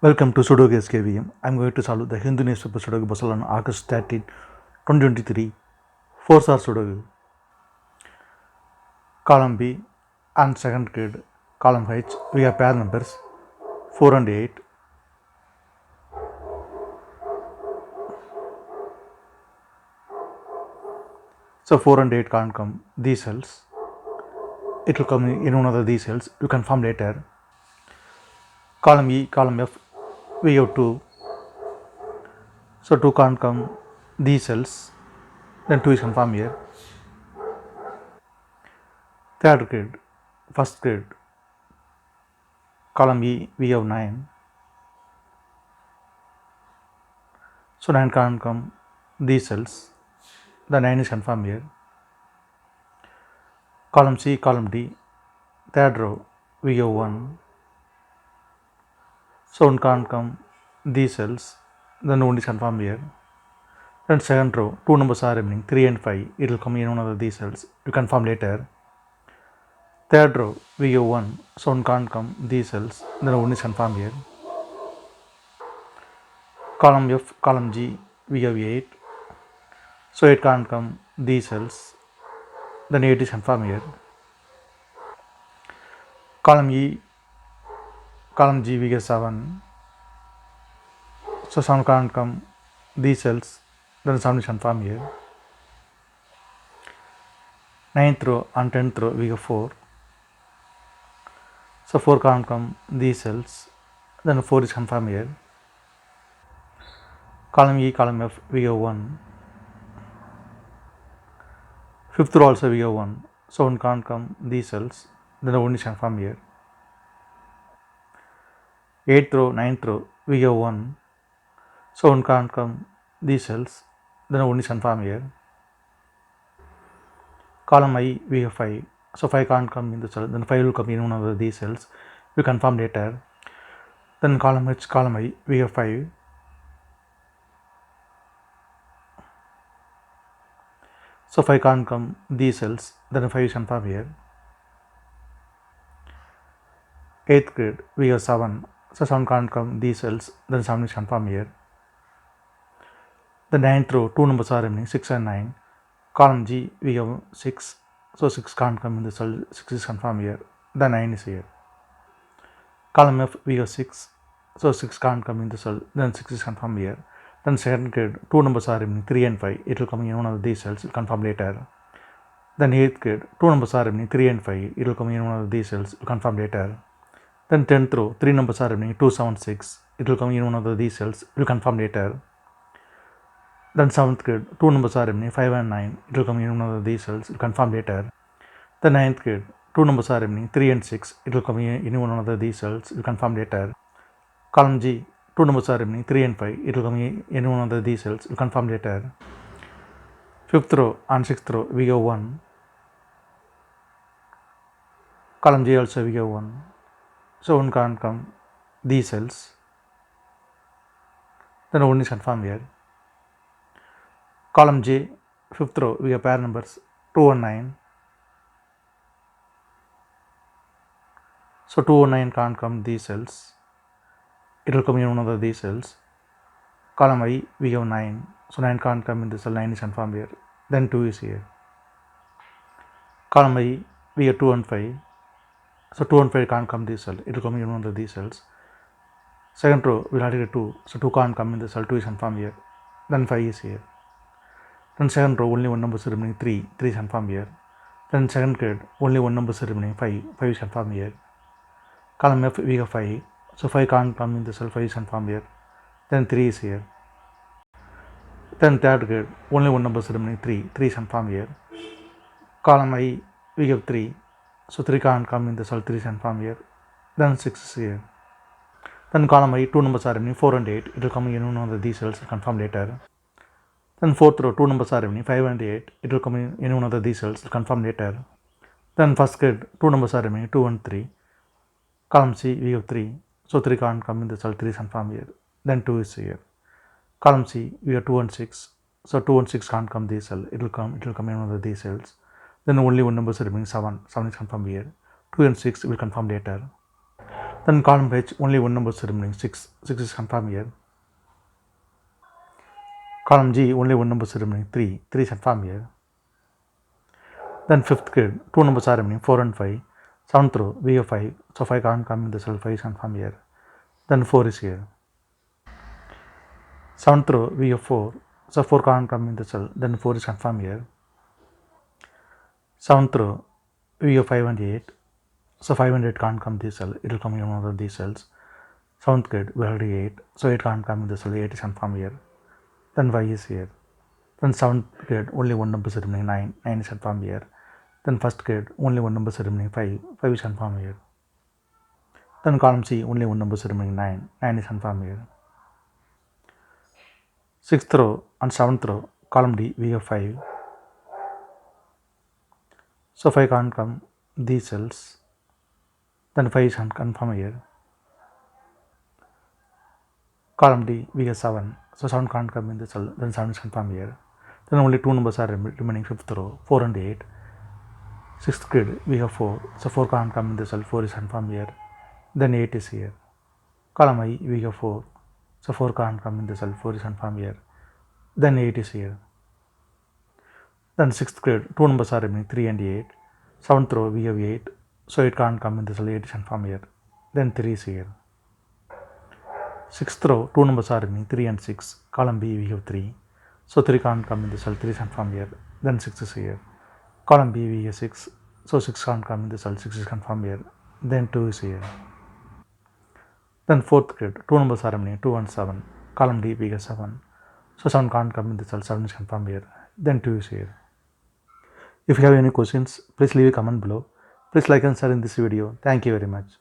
Welcome to Sudoku SkVm. I am going to solve the Hindu newspaper Sudoku puzzle on August 13, 2023. 4-star Sudoku. Column B and second grade. Column H, we have pair numbers 4 and 8. So 4 and 8 can't come these cells. It will come in one of these cells. You can form later. Column E, column F, we have 2. So 2 can't come these cells. Then 2 is confirmed here. Third grade, first grade. Column E, we have 9. So 9 can't come these cells. The 9 is confirmed here. Column C, column D, third row, we have 1. So 1 can't come these cells, then 1 is confirmed here. Then second row, 2 numbers are remaining, 3 and 5, it will come in one of these cells, you confirm later. Third row, we have 1, so 1 can't come these cells, then 1 is confirmed here. Column F, column G, we have 8, so 8 can't come these cells, then 8 is confirmed here. Column E, column G, we get 7, so 7 can't come these cells, then 7 is confirmed here. 9th row and 10th row, we have 4, so 4 can't come these cells, then 4 is confirmed here. Column E, column F, we have 1. 5th row also we have 1, so 1 can't come these cells, then 1 is confirmed here. 8th row, 9th row, we have 1, so 1 can't come these cells, then 1 is confirmed here. Column I, we have 5, so 5 can't come in the cell, then 5 will come in one of these cells, we confirm later. Then column H, column I, we have 5, so 5 can't come these cells, then 5 is confirmed here. 8th grade, we have 7, so 7 can't come these cells, then 7 is confirmed here. The 9th row, 2 numbers are remaining, 6 and 9. Column G, we have 6, so 6 can't come in the cell, 6 is confirmed here, the 9 is here. Column F, we have 6, so 6 can't come in the cell, then 6 is confirmed here. Then second grade, 2 numbers are remaining, 3 and 5, it will come in one of these cells, we'll confirm later. Then 8th grade, 2 numbers are remaining, 3 and 5, it will come in one of these cells, we'll confirm later. Then 10th row, 3 numbers are remaining, 2, 7, 6, it will come in one of these cells, we'll confirm later. Then 7th grade, 2 numbers are remaining, 5 and 9, it will come in one of these cells, we'll confirm later. Then 9th grade, 2 numbers are remaining, 3 and 6, it will come in one of these cells, we'll confirm later. Column G, 2 numbers are remaining, 3 and 5, it will come in one of these cells, we'll confirm later. 5th row and 6th row, we have 1. Column J also we have 1, so 1 can't come these cells, then 1 is confirmed here. Column J, 5th row, we have pair numbers 2 and 9, so 2 and 9 can't come these cells, it will come in one of these cells. Column I, we have 9, so 9 can't come in the cell, 9 is confirmed here, then 2 is here. Column I, we have 2 and 5, so 2 and 5 can't come this cell, it will come in one of these cells. Second row, we will have to get 2, so 2 can't come in the cell, 2 is confirmed here, then 5 is here. Then second row, only one number is remaining, 3, 3 is confirmed here. Then second grade, only one number is remaining, 5, 5 is confirmed here. Column F, we have 5, so 5 can't come in the cell, 5 is confirmed here, then 3 is here. Then third grade, only one number is remaining, 3, 3 is confirmed here. Column I, we have 3, so 3 can't come in the cell, 3 is confirmed here, then 6 is here. Then column I, 2 numbers are remaining, 4 and 8, it will come in one of these cells, confirm later. Then 4th row, 2 numbers are remaining, 5 and 8, it will come in one of these cells, confirm later. Then first grade, 2 numbers are remaining, 2 and 3. Column C, we have 3, so 3 can't come in the cell, 3 is confirmed here, then 2 is here. Column C, we have 2 and 6, so 2 and 6 can't come this cell, it will come in one of these cells. Then only one number is remaining, 7, 7 is confirmed here, 2 and 6 will confirm later. Then column H, only one number is remaining, 6. 6 is confirmed here. Column G, only one number is remaining, 3. 3 is confirmed here. Then fifth grid, two numbers are remaining, 4 and 5. Seventh row, V of 5. So 5 can't come in the cell, 5 is confirmed here. Then 4 is here. Seventh row, V of 4. So 4 can't come in the cell, then 4 is confirmed here. Seventh row, V of 5 and 8. So 5 and 8 can't come this cell, it will come in one of these cells. Seventh grid, we already 8. So 8 can't come in the cell, 8 is confirmed here. Then Y is here. Then seventh grid, only one number is remaining, 9. 9 is confirmed here. Then first grid, only one number is remaining, 5. 5 is confirmed here. Then column C, only one number is remaining, 9. 9 is confirmed here. Sixth row and seventh row, column D, V of 5. So 5 can't come these cells. Then 5 is confirmed here. Column D, V of 7. So 7 can't come in the cell, then 7 is confirmed here. Then only two numbers are remaining, fifth row, 4 and 8. Sixth grid, we have 4. So 4 can't come in the cell, 4 is confirmed here. Then 8 is here. Column I, we have 4. So 4 can't come in the cell, 4 is confirmed here. Then 8 is here. Then sixth grid, two numbers are remaining, 3 and 8. Seventh row, we have 8. So 8 can't come in the cell, 8 is confirmed here. Then 3 is here. Sixth row, two numbers are remaining, 3 and 6. Column B, we have 3. So 3 can't come in the cell, 3 is confirmed here. Then 6 is here. Column B, we have 6. So 6 can't come in the cell, 6 is confirmed here. Then 2 is here. Then fourth grid, two numbers are remaining, 2 and 7. Column D, we have 7. So 7 can't come in the cell, 7 is confirmed here. Then 2 is here. If you have any questions, please leave a comment below. Please like and share in this video. Thank you very much.